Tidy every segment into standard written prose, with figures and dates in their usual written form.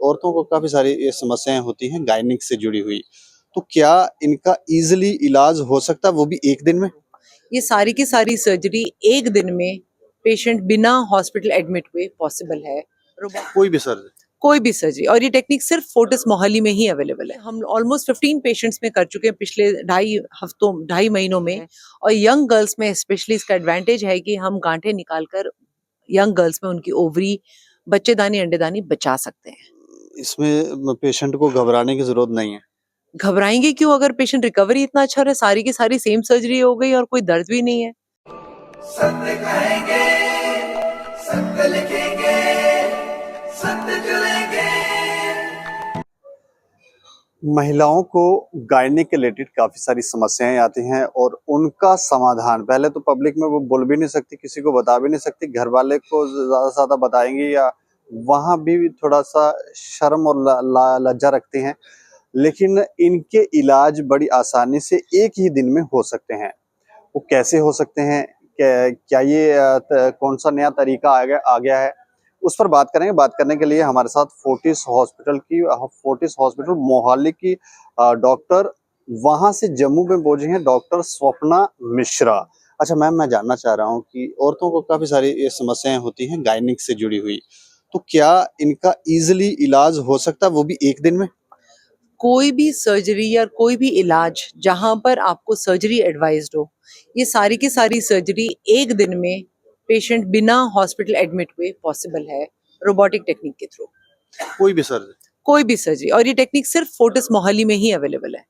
औरतों को काफ़ी सारी ये समस्याएँ होती हैं गायनिक से जुड़ी हुई। तो क्या इनका ईज़िली इलाज हो सकता है वो भी 1 दिन में? ये सारी की सारी सर्जरी एक दिन में पेशेंट बिना हॉस्पिटल एडमिट हुए पॉसिबल है। कोई भी सर्जरी? कोई भी सर्जरी, और ये टेक्निक सिर्फ फोर्टिस मोहाली में ही अवेलेबल है। हम ऑलमोस्ट 15 पेशेंट्स में कर चुके हैं पिछले 2.5 महीनों में। और यंग गर्ल्स में स्पेशली इसका एडवांटेज है कि हम गांठें निकालकर यंग गर्ल्स में उनकी ओवरी, बच्चेदानी, अंडेदानी बचा सकते हैं। इसमें पेशेंट को घबराने की ज़रूरत नहीं है। घबराएंगे क्यों? अगर पेशेंट रिकवरी इतना अच्छा रहे, सारी की सारी सेम सर्जरी हो गई और कोई दर्द भी नहीं है। सत्य कहेंगे, सत्य लिखेंगे, सत्य चलेंगे। महिलाओं को गायनिक के रिलेटेड काफ़ी सारी समस्याएँ आती हैं और उनका समाधान पहले तो पब्लिक में वो बोल भी नहीं सकती, किसी को बता भी नहीं सकती, घरवाले को ज़्यादा से ज़्यादा बताएँगी या वहाँ भी थोड़ा-सा शर्म और लज्जा रखती हैं। लेकिन इनके इलाज बड़ी आसानी से एक ही दिन में हो सकते हैं। वो कैसे हो सकते हैं? क्या ये कौन-सा नया तरीका आ गया है? उस पर बात करेंगे। बात करने के लिए हमारे साथ फोर्टिस हॉस्पिटल मोहाली की डॉक्टर वहाँ से जम्मू में पहुँची हैं डॉक्टर स्वप्ना मिश्रा। अच्छा मैम, मैं जानना चाह रहा हूँ कि औरतों को काफ़ी सारी ये समस्याएँ होती हैं गायनिक से जुड़ी हुई। तो क्या इनका ईज़िली इलाज हो सकता है वो भी 1 दिन में? कोई भी सर्जरी या कोई भी इलाज जहां पर आपको सर्जरी एडवाइज्ड हो, ये सारी की सारी सर्जरी एक दिन में पेशेंट बिना हॉस्पिटल एडमिट हुए पॉसिबल है, रोबोटिक टेक्निक के थ्रू। कोई भी सर्जरी? कोई भी सर्जरी, और ये टेक्निक सिर्फ फोर्टिस मोहाली में ही अवेलेबल है।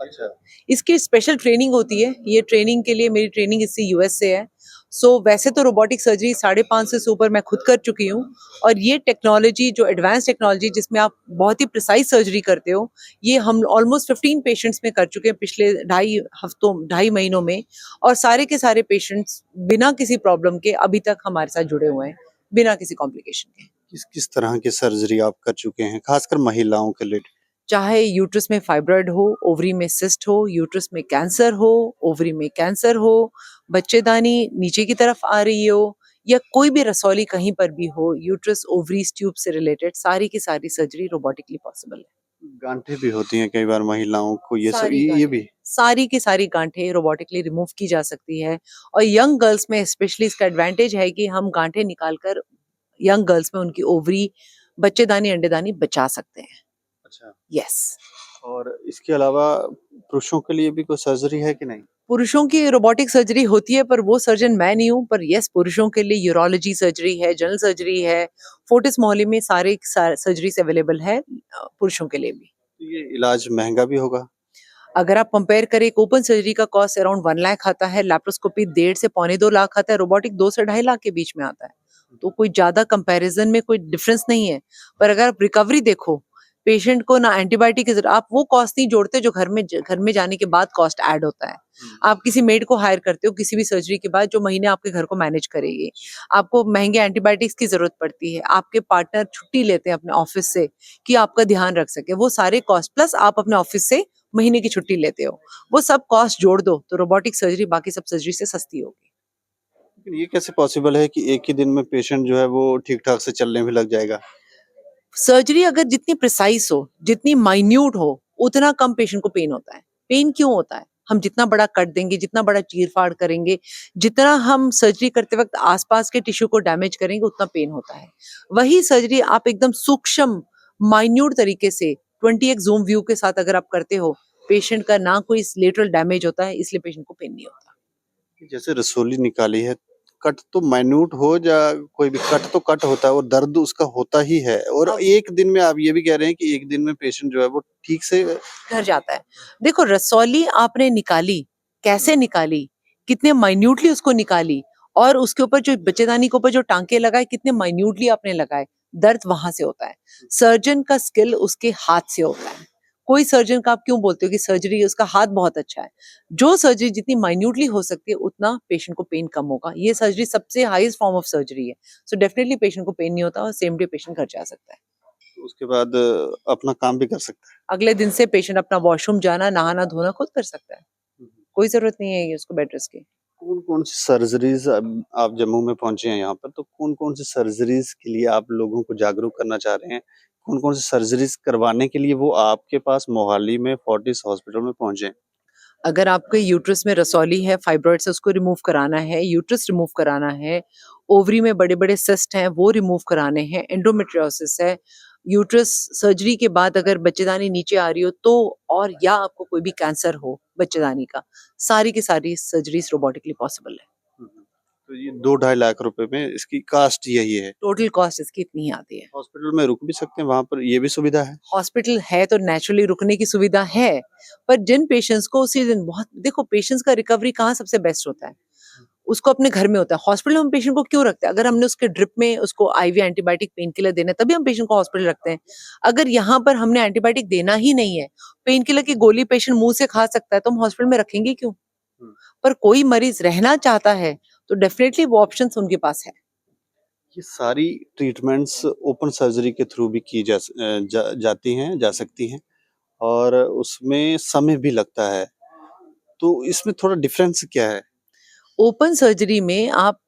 अच्छा। इसकी स्पेशल ट्रेनिंग होती है। ये ट्रेनिंग के लिए मेरी ट्रेनिंग इससे यूएस से है। सो वैसे तो रोबोटिक सर्जरी 550 से ऊपर मैं खुद कर चुकी हूँ। और ये टेक्नोलॉजी, जो एडवांस टेक्नोलॉजी जिसमें आप बहुत ही प्रिसाइज सर्जरी करते हो, ये हम ऑलमोस्ट 15 पेशेंट्स में कर चुके हैं पिछले 2.5 महीनों में। और सारे के सारे पेशेंट्स बिना किसी प्रॉब्लम के अभी तक हमारे साथ जुड़े हुए हैं, बिना किसी कॉम्प्लिकेशन के। किस तरह की सर्जरी आप कर चुके हैं, खासकर महिलाओं के लिए? चाहे यूट्रस में फाइब्रॉइड हो, ओवरी में सिस्ट हो, यूट्रस में कैंसर हो, ओवरी में कैंसर हो, बच्चेदानी नीचे की तरफ आ रही हो, या कोई भी रसौली कहीं पर भी हो, यूट्रस ओवरीज ट्यूब से रिलेटेड सारी की सारी सर्जरी रोबोटिकली पॉसिबल है। गांठें भी होती हैं कई बार महिलाओं को, ये सब सारी ये गांठें, भी? सारी की सारी गांठें रोबोटिकली रिमूव की जा सकती है। और यंग गर्ल्स में स्पेशली इसका एडवांटेज है कि हम गांठें निकालकर यंग गर्ल्स में उनकी ओवरी, बच्चेदानी, अंडेदानी बचा सकते हैं। अच्छा। यस। और इसके अलावा पुरुषों के लिए भी कोई सर्जरी है कि नहीं? पुरुषों की रोबोटिक सर्जरी होती है, पर वो सर्जन मैं नहीं हूँ। पर यस, पुरुषों के लिए यूरोलॉजी सर्जरी है, जनरल सर्जरी है। फोर्टिस मोहल्ले में सारे सर्जरीज अवेलेबल है पुरुषों के लिए भी। तो ये इलाज महंगा भी होगा? अगर आप कंपेयर करें, एक ओपन सर्जरी का कॉस्ट अराउंड 1 लाख आता है, लैप्रोस्कोपी 1.5 से 2.25 लाख आता है, रोबोटिक 2 से 2.5 लाख के बीच में आता है। तो कोई ज्यादा कंपैरिजन में कोई डिफरेंस नहीं है। पर अगर आप रिकवरी देखो, पेशेंट को ना एंटीबायोटिक की जरूरत, आप वो कॉस्ट नहीं जोड़ते जो घर में जाने के बाद कॉस्ट ऐड होता है। आप किसी मेड को हायर करते हो किसी भी सर्जरी के बाद, जो महीने आपके घर को मैनेज करेगी। आपको महंगे एंटीबायोटिक्स की जरूरत पड़ती है, आपके पार्टनर छुट्टी लेते हैं अपने ऑफिस से कि आपका ध्यान रख सके, वो सारे कॉस्ट प्लस आप अपने ऑफिस से महीने की छुट्टी लेते हो, वो सब कॉस्ट जोड़ दो तो रोबोटिक सर्जरी बाकी सब सर्जरी से सस्ती होगी। लेकिन ये कैसे पॉसिबल है कि एक ही दिन में पेशेंट जो है वो ठीक-ठाक से चलने भी लग जाएगा? सर्जरी अगर जितनी प्रिसाइज हो, जितनी माइन्यूट हो, उतना कम पेशेंट को पेन होता है। पेन क्यों होता है? हम जितना बड़ा कट देंगे, जितना बड़ा चीर-फाड़ करेंगे, जितना हम सर्जरी करते वक्त आसपास के टिश्यू को डैमेज करेंगे, उतना पेन होता है। वही सर्जरी आप एकदम सूक्ष्म, माइन्यूट तरीके से 20x ज़ूम व्यू के साथ अगर आप करते हो, पेशेंट का ना कोई लेटरल डैमेज होता है, इसलिए पेशेंट को पेन नहीं होता। जैसे रसौली निकाली है, कट तो माइन्यूट हो या कोई भी कट तो कट होता है और दर्द उसका होता ही है, और अब एक दिन में आप ये भी कह रहे हैं कि एक दिन में पेशेंट जो है वो ठीक से घर जाता है। देखो, रसौली आपने निकाली, कैसे निकाली, कितने माइन्यूटली उसको निकाली, और उसके ऊपर जो बच्चेदानी के ऊपर जो टांके लगाए, कितने माइन्यूटली आपने लगाए, दर्द वहां से होता है। सर्जन का स्किल उसके हाथ से होता है। कोई सर्जन का आप क्यों बोलते हो कि सर्जरी, उसका हाथ बहुत अच्छा है। जो सर्जरी जितनी माइन्यूटली हो सकती है, उतना पेशेंट को पेन कम होगा। ये सर्जरी सबसे हाईएस्ट फॉर्म ऑफ सर्जरी है। सो डेफिनेटली पेशेंट को पेन नहीं होता और सेम डे पेशेंट घर जा सकता है। उसके बाद अपना काम भी कर सकता अगले दिन से पेशेंट अपना वॉशरूम जाना, नहाना धोना खुद कर सकता है। है। कोई जरूरत नहीं है उसको बेड रेस्ट की। कौन-कौन सी सर्जरीज़ आप जम्मू में पहुँचे हैं यहाँ पर, तो कौन-कौन सी सर्जरीज़ के लिए आप लोगों को जागरूक करना चाह रहे हैं? कौन कौन सी सर्जरीज करवाने के लिए वो आपके पास मोहाली में फोर्टिस हॉस्पिटल में पहुंचे? अगर आपके यूट्रस में रसौली है, फाइब्रॉइड्स है, उसको रिमूव कराना है, यूट्रस रिमूव कराना है, ओवरी में बड़े-बड़े सिस्ट हैं, वो रिमूव कराने हैं, एंडोमेट्रियोसिस है, यूट्रस सर्जरी के बाद अगर बच्चेदानी नीचे आ रही हो तो, और या आपको कोई भी कैंसर हो बच्चेदानी का, सारी की सारी सर्जरीज रोबोटिकली पॉसिबल है। तो ये 2-2.5 लाख रुपए में इसकी कास्ट यही है। टोटल कॉस्ट इसकी इतनी ही आती है। हॉस्पिटल में रुक भी सकते हैं, वहां पर ये भी सुविधा है? हॉस्पिटल है तो नेचुरली रुकने की सुविधा है, पर जिन पेशेंट्स को उसी दिन बहुत देखो पेशेंट्स का रिकवरी कहाँ सबसे बेस्ट होता है, उसको अपने घर में होता है। हॉस्पिटल में हम पेशेंट को क्यों रखते हैं? अगर हमने उसके ड्रिप में उसको आईवी एंटीबायोटिक पेन किलर देना है तभी हम पेशेंट को हॉस्पिटल रखते हैं। अगर यहाँ पर हमने एंटीबायोटिक देना ही नहीं है, पेन किलर की गोली पेशेंट मुंह से खा सकता है तो हम हॉस्पिटल में रखेंगे क्यों? हम्म। पर कोई मरीज रहना चाहता है तो डेफिनेटली वो ऑप्शन उनके पास है। ये सारी ट्रीटमेंट्स ओपन सर्जरी के थ्रू भी की जाती हैं, जा सकती हैं, और उसमें समय भी लगता है, तो इसमें थोड़ा डिफरेंस क्या है? ओपन सर्जरी में आप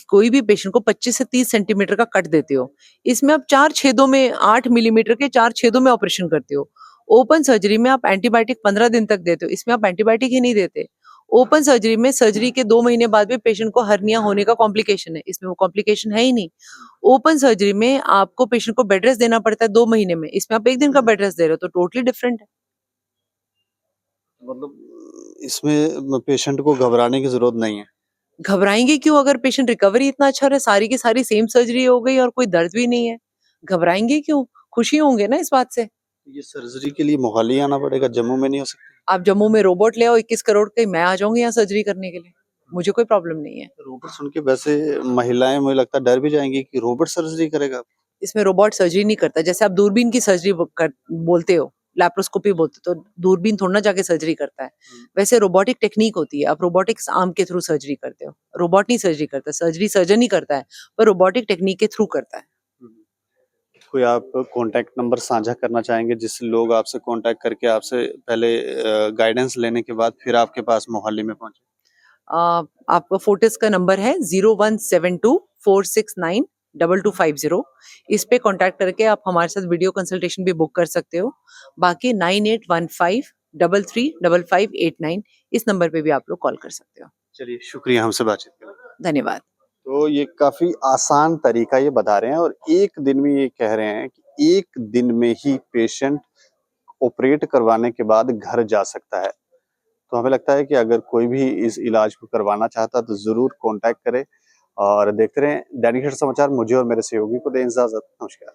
कोई भी पेशेंट को 25 से 30 सेंटीमीटर का कट देते हो, इसमें आप 4 छेदों में 8 मिलीमीटर के 4 छेदों में ऑपरेशन करते हो। ओपन सर्जरी में आप एंटीबायोटिक 15 दिन तक देते हो, इसमें आप एंटीबायोटिक ही नहीं देते। ओपन सर्जरी में सर्जरी के 2 महीने बाद भी पेशेंट को हर्निया होने का कॉम्प्लिकेशन है, इसमें वो कॉम्प्लिकेशन है ही नहीं। ओपन सर्जरी में आपको पेशेंट को बेड रेस्ट देना पड़ता है 2 महीने में, इसमें आप 1 दिन का बेड रेस्ट दे रहे हो, तो टोटली डिफरेंट है। मतलब इसमें पेशेंट को घबराने की जरूरत नहीं है। घबराएंगे क्यों? अगर पेशेंट रिकवरी इतना अच्छा रहा, सारी की सारी सेम सर्जरी हो गई और कोई दर्द भी नहीं है, घबराएंगे क्यों? खुशी होंगे ना इस बात से। ये सर्जरी के लिए मोहाली आना पड़ेगा, जम्मू में नहीं हो सकती? आप जम्मू में रोबोट ले आओ 21 करोड़ के, मैं आ जाऊंगी यहाँ सर्जरी करने के लिए, मुझे कोई प्रॉब्लम नहीं है। रोबोट सुन के वैसे महिलाएं मुझे लगता है डर भी जाएंगी कि रोबोट सर्जरी करेगा। इसमें रोबोट सर्जरी नहीं करता, जैसे आप दूरबीन की सर्जरी बोलते हो, लैप्रोस्कोपी बोलते हो, तो दूरबीन थोड़ा ना जाके सर्जरी करता है। वैसे रोबोटिक टेक्निक होती है, आप रोबोटिक्स आर्म के थ्रू सर्जरी करते हो, रोबोट नहीं सर्जरी करता, सर्जरी सर्जन ही करता है, पर रोबोटिक टेक्निक के थ्रू करता है। कोई आप कांटेक्ट नंबर साझा करना चाहेंगे जिससे लोग आपसे कांटेक्ट करके आपसे पहले गाइडेंस लेने के बाद फिर आपके पास मोहाली में पहुंचे? आपका फोर्टिस का नंबर है 0172 469 2250। इस पे कांटेक्ट करके आप हमारे साथ वीडियो कंसल्टेशन भी बुक कर सकते हो। बाकी 9815 335589 इस नंबर पे भी आप लोग कॉल कर सकते हो। चलिए, शुक्रिया हमसे बातचीत करने का। धन्यवाद। तो ये काफी आसान तरीका ये बता रहे हैं, और एक दिन में ये कह रहे हैं कि एक दिन में ही पेशेंट ऑपरेट करवाने के बाद घर जा सकता है। तो हमें लगता है कि अगर कोई भी इस इलाज को करवाना चाहता है तो जरूर कांटेक्ट करे, और देखते रहें दैनिक समाचार। मुझे और मेरे सहयोगी को दें इजाजत। नमस्कार।